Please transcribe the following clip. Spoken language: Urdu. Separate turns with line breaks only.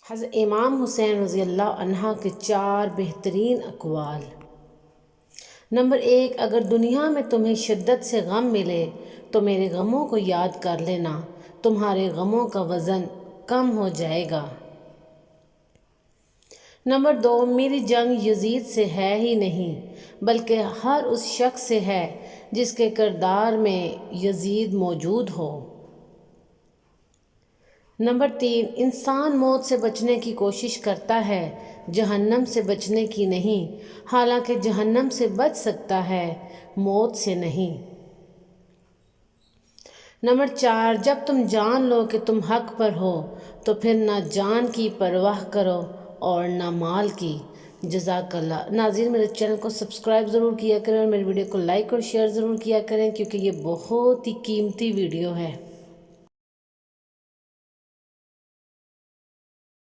حضرت امام حسین رضی اللہ عنہ کے 4 بہترین اقوال۔ نمبر 1، اگر دنیا میں تمہیں شدت سے غم ملے تو میرے غموں کو یاد کر لینا، تمہارے غموں کا وزن کم ہو جائے گا۔ نمبر 2، میری جنگ یزید سے ہے ہی نہیں بلکہ ہر اس شخص سے ہے جس کے کردار میں یزید موجود ہو۔ نمبر 3، انسان موت سے بچنے کی کوشش کرتا ہے، جہنم سے بچنے کی نہیں، حالانکہ جہنم سے بچ سکتا ہے، موت سے نہیں۔ نمبر 4، جب تم جان لو کہ تم حق پر ہو تو پھر نہ جان کی پرواہ کرو اور نہ مال کی۔ جزاک اللہ۔ ناظرین، میرے چینل کو سبسکرائب ضرور کیا کریں اور میری ویڈیو کو لائک اور شیئر ضرور کیا کریں کیونکہ یہ بہت ہی قیمتی ویڈیو ہے۔